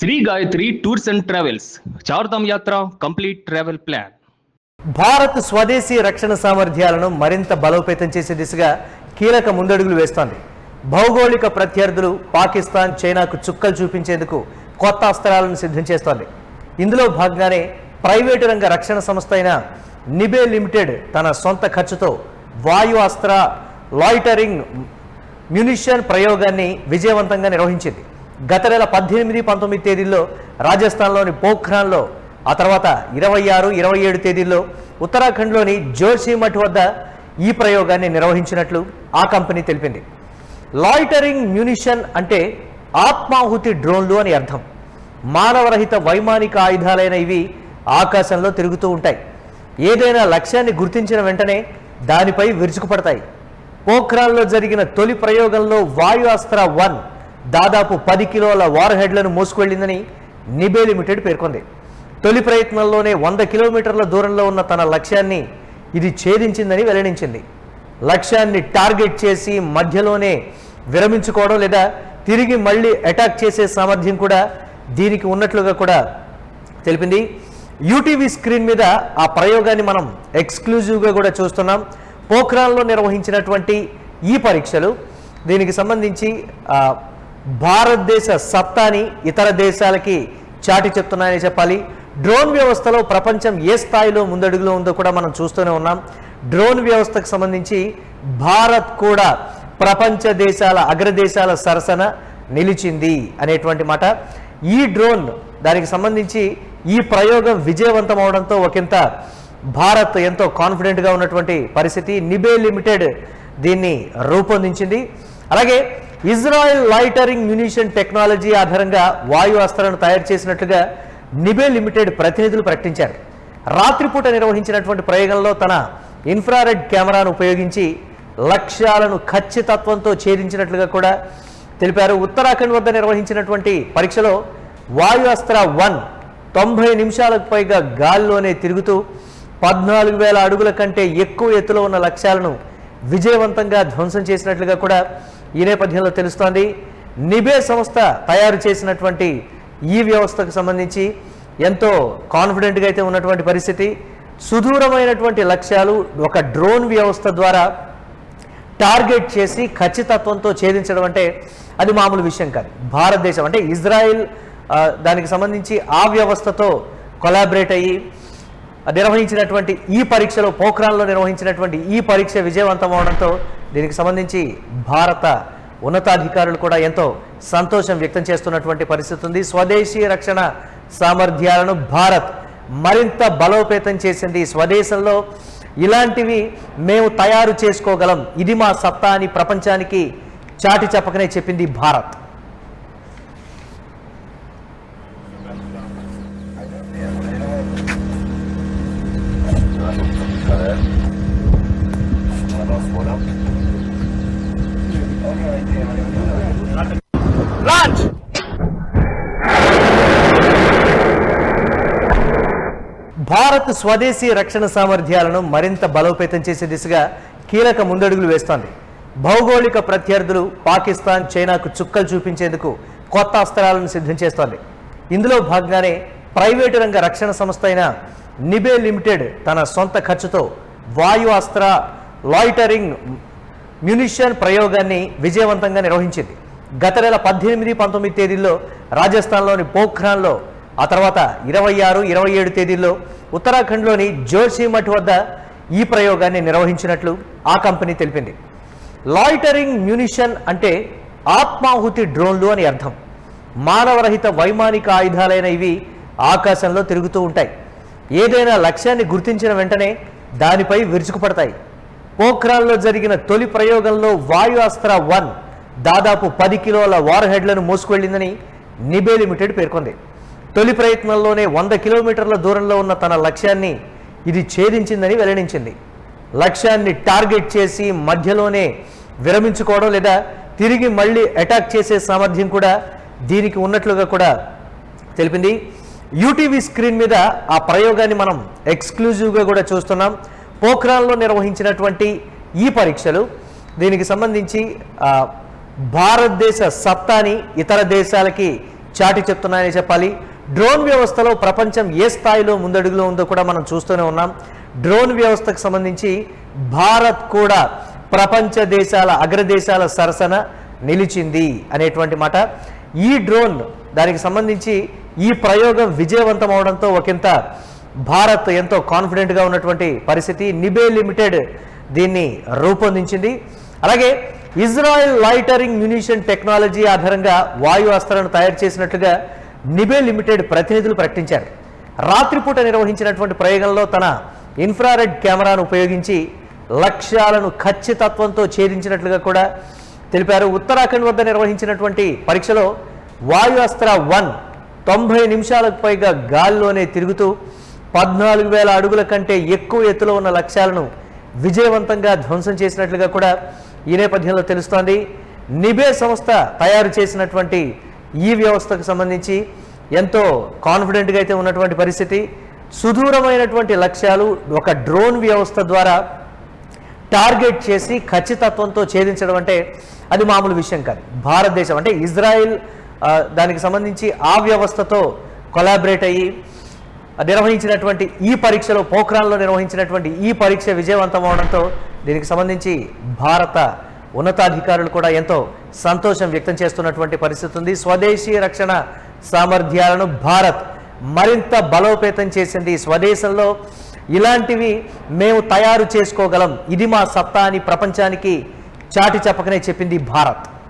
Shri Gayatri tours and travels Chardham Yatra complete travel plan. Bharat స్వదేశీ రక్షణ సామర్థ్యాలను మరింత బలోపేతం చేసే దిశగా కీలక ముందడుగులు వేస్తోంది. భౌగోళిక ప్రత్యర్థులు పాకిస్తాన్, చైనాకు చుక్కలు చూపించేందుకు కొత్త అస్త్రాలను సిద్ధం చేస్తోంది. ఇందులో భాగంగానే ప్రైవేటు రంగ రక్షణ సంస్థ అయిన నిబే లిమిటెడ్ తన సొంత ఖర్చుతో వాయు అస్త్ర లాయిటరింగ్ మ్యునిషన్ ప్రయోగాన్ని విజయవంతంగా నిర్వహించింది. గత నెల 18-19 తేదీల్లో రాజస్థాన్లోని పోఖ్రాన్లో, ఆ తర్వాత 26-27 తేదీల్లో ఉత్తరాఖండ్లోని జోషిమఠ్ వద్ద ఈ ప్రయోగాన్ని నిర్వహించినట్లు ఆ కంపెనీ తెలిపింది. లాయిటరింగ్ మ్యునిషన్ అంటే ఆత్మాహుతి డ్రోన్లు అని అర్థం. మానవరహిత వైమానిక ఆయుధాలైన ఇవి ఆకాశంలో తిరుగుతూ ఉంటాయి. ఏదైనా లక్ష్యాన్ని గుర్తించిన వెంటనే దానిపై విరుచుకుపడతాయి. పోఖ్రాన్లో జరిగిన తొలి ప్రయోగంలో వాయు అస్త్ర 1 దాదాపు 10 కిలోల వార్ హెడ్లను మోసుకువెళ్లిందని నిబే లిమిటెడ్ పేర్కొంది. తొలి ప్రయత్నంలోనే 100 కిలోమీటర్ల దూరంలో ఉన్న తన లక్ష్యాన్ని ఇది ఛేదించిందని వెల్లడించింది. లక్ష్యాన్ని టార్గెట్ చేసి మధ్యలోనే విరమించుకోవడం లేదా తిరిగి మళ్ళీ అటాక్ చేసే సామర్థ్యం కూడా దీనికి ఉన్నట్లుగా కూడా తెలిపింది. యూటీవీ స్క్రీన్ మీద ఆ ప్రయోగాన్ని మనం ఎక్స్క్లూజివ్గా కూడా చూస్తున్నాం. పోఖ్రాన్లో నిర్వహించినటువంటి ఈ పరీక్షలు దీనికి సంబంధించి భారతదేశ సత్తాని ఇతర దేశాలకి చాటి చెప్తున్నాయని చెప్పాలి. డ్రోన్ వ్యవస్థలో ప్రపంచం ఏ స్థాయిలో ముందడుగులో ఉందో కూడా మనం చూస్తూనే ఉన్నాం. డ్రోన్ వ్యవస్థకు సంబంధించి భారత్ కూడా ప్రపంచ దేశాల అగ్రదేశాల సరసన నిలిచింది అనేటువంటి మాట. ఈ డ్రోన్ దానికి సంబంధించి ఈ ప్రయోగం విజయవంతం అవడంతో ఒకంత భారత్ ఎంతో కాన్ఫిడెంట్గా ఉన్నటువంటి పరిస్థితి. నిబే లిమిటెడ్ దీన్ని రూపొందించింది. అలాగే ఇజ్రాయెల్ లాయిటరింగ్ మ్యునిషన్ టెక్నాలజీ ఆధారంగా వాయు అస్త్రాలను తయారు చేసినట్లుగా నిబే లిమిటెడ్ ప్రతినిధులు ప్రకటించారు. రాత్రిపూట నిర్వహించినటువంటి ప్రయోగంలో తన ఇన్ఫ్రారెడ్ కెమెరాను ఉపయోగించి లక్ష్యాలను ఖచ్చితత్వంతో ఛేదించినట్లుగా కూడా తెలిపారు. ఉత్తరాఖండ్ వద్ద నిర్వహించినటువంటి పరీక్షలో వాయు అస్త్ర 1 90 నిమిషాలకు పైగా గాలిలోనే తిరుగుతూ 14,000 అడుగుల కంటే ఎక్కువ ఎత్తులో ఉన్న లక్ష్యాలను విజయవంతంగా ధ్వంసం చేసినట్లుగా కూడా ఈ నేపథ్యంలో తెలుస్తోంది. నిబే సంస్థ తయారు చేసినటువంటి ఈ వ్యవస్థకు సంబంధించి ఎంతో కాన్ఫిడెంట్గా అయితే ఉన్నటువంటి పరిస్థితి. సుదూరమైనటువంటి లక్ష్యాలు ఒక డ్రోన్ వ్యవస్థ ద్వారా టార్గెట్ చేసి ఖచ్చితత్వంతో ఛేదించడం అంటే అది మామూలు విషయం కాదు. భారతదేశం అంటే ఇజ్రాయిల్ దానికి సంబంధించి ఆ వ్యవస్థతో కొలాబరేట్ అయ్యి నిర్వహించినటువంటి ఈ పరీక్షలో, పోఖ్రాన్లో నిర్వహించినటువంటి ఈ పరీక్ష విజయవంతం అవడంతో దీనికి సంబంధించి భారత ఉన్నతాధికారులు కూడా ఎంతో సంతోషం వ్యక్తం చేస్తున్నటువంటి పరిస్థితి ఉంది. స్వదేశీ రక్షణ సామర్థ్యాలను భారత్ మరింత బలోపేతం చేసింది. స్వదేశంలో ఇలాంటివి మేము తయారు చేసుకోగలం, ఇది మా సత్తా అని ప్రపంచానికి చాటి చెప్పకనే చెప్పింది భారత్. భారత్ స్వదేశీ రక్షణ సామర్థ్యాలను మరింత బలోపేతం చేసే దిశగా కీలక ముందడుగులు వేస్తోంది. భౌగోళిక ప్రత్యర్థులు పాకిస్తాన్, చైనాకు చుక్కలు చూపించేందుకు కొత్త అస్త్రాలను సిద్ధం చేస్తోంది. ఇందులో భాగంగానే ప్రైవేటు రంగ రక్షణ సంస్థ అయిన నిబే లిమిటెడ్ తన సొంత ఖర్చుతో వాయు అస్త్ర లాయిటరింగ్ మ్యునిషన్ ప్రయోగాన్ని విజయవంతంగా నిర్వహించింది. గత నెల 18-19 తేదీల్లో రాజస్థాన్లోని పోఖ్రాన్లో, ఆ తర్వాత 26-27 తేదీల్లో ఉత్తరాఖండ్లోని జోషిమఠ్ వద్ద ఈ ప్రయోగాన్ని నిర్వహించినట్లు ఆ కంపెనీ తెలిపింది. లాయిటరింగ్ మ్యునిషన్ అంటే ఆత్మాహుతి డ్రోన్లు అని అర్థం. మానవరహిత వైమానిక ఆయుధాలైన ఇవి ఆకాశంలో తిరుగుతూ ఉంటాయి. ఏదైనా లక్ష్యాన్ని గుర్తించిన వెంటనే దానిపై విరుచుకుపడతాయి. పోఖ్రాన్లో జరిగిన తొలి ప్రయోగంలో వాయు అస్త్ర 1 దాదాపు 10 కిలోల వార్ హెడ్లను మోసుకువెళ్లిందని నిబే లిమిటెడ్ పేర్కొంది. తొలి ప్రయత్నంలోనే 100 కిలోమీటర్ల దూరంలో ఉన్న తన లక్ష్యాన్ని ఇది ఛేదించిందని వెల్లడించింది. లక్ష్యాన్ని టార్గెట్ చేసి మధ్యలోనే విరమించుకోవడం లేదా తిరిగి మళ్ళీ అటాక్ చేసే సామర్థ్యం కూడా దీనికి ఉన్నట్లుగా కూడా తెలిపింది. యూటీవీ స్క్రీన్ మీద ఆ ప్రయోగాన్ని మనం ఎక్స్క్లూజివ్గా కూడా చూస్తున్నాం. పోఖ్రాన్లో నిర్వహించినటువంటి ఈ పరీక్షలు దీనికి సంబంధించి భారతదేశ సత్తాని ఇతర దేశాలకి చాటి చెప్తున్నాయని చెప్పాలి. డ్రోన్ వ్యవస్థలో ప్రపంచం ఏ స్థాయిలో ముందడుగులో ఉందో కూడా మనం చూస్తూనే ఉన్నాం. డ్రోన్ వ్యవస్థకు సంబంధించి భారత్ కూడా ప్రపంచ దేశాల అగ్రదేశాల సరసన నిలిచింది అనేటువంటి మాట. ఈ డ్రోన్ దానికి సంబంధించి ఈ ప్రయోగం విజయవంతం అవడంతో ఒకంత భారత్ ఎంతో కాన్ఫిడెంట్గా ఉన్నటువంటి పరిస్థితి. నిబే లిమిటెడ్ దీన్ని రూపొందించింది. అలాగే ఇజ్రాయెల్ లైటరింగ్ మ్యునిషన్ టెక్నాలజీ ఆధారంగా వాయు అస్త్రాలను తయారు చేసినట్లుగా నిబే లిమిటెడ్ ప్రతినిధులు ప్రకటించారు. రాత్రిపూట నిర్వహించినటువంటి ప్రయోగంలో తన ఇన్ఫ్రారెడ్ కెమెరాను ఉపయోగించి లక్ష్యాలను ఖచ్చితత్వంతో ఛేదించినట్లుగా కూడా తెలిపారు. ఉత్తరాఖండ్ వద్ద నిర్వహించినటువంటి పరీక్షలో వాయు అస్త్ర 1 90 నిమిషాలకు పైగా గాల్లోనే తిరుగుతూ 14,000 అడుగుల కంటే ఎక్కువ ఎత్తులో ఉన్న లక్ష్యాలను విజయవంతంగా ధ్వంసం చేసినట్లుగా కూడా ఈ నేపథ్యంలో తెలుస్తోంది. నిబే సంస్థ తయారు చేసినటువంటి ఈ వ్యవస్థకు సంబంధించి ఎంతో కాన్ఫిడెంట్గా అయితే ఉన్నటువంటి పరిస్థితి. సుదూరమైనటువంటి లక్ష్యాలు ఒక డ్రోన్ వ్యవస్థ ద్వారా టార్గెట్ చేసి ఖచ్చితత్వంతో ఛేదించడం అంటే అది మామూలు విషయం కాదు. భారతదేశం అంటే ఇజ్రాయిల్ దానికి సంబంధించి ఆ వ్యవస్థతో కొలాబరేట్ అయ్యి నిర్వహించినటువంటి ఈ పరీక్షలో, పోఖ్రాన్లో నిర్వహించినటువంటి ఈ పరీక్ష విజయవంతం అవడంతో దీనికి సంబంధించి భారత ఉన్నతాధికారులు కూడా ఎంతో సంతోషం వ్యక్తం చేస్తున్నటువంటి పరిస్థితి ఉంది. స్వదేశీ రక్షణ సామర్థ్యాలను భారత్ మరింత బలోపేతం చేసింది. స్వదేశంలో ఇలాంటివి మేము తయారు చేసుకోగలం, ఇది మా సత్తా అని ప్రపంచానికి చాటి చెప్పకనే చెప్పింది భారత్.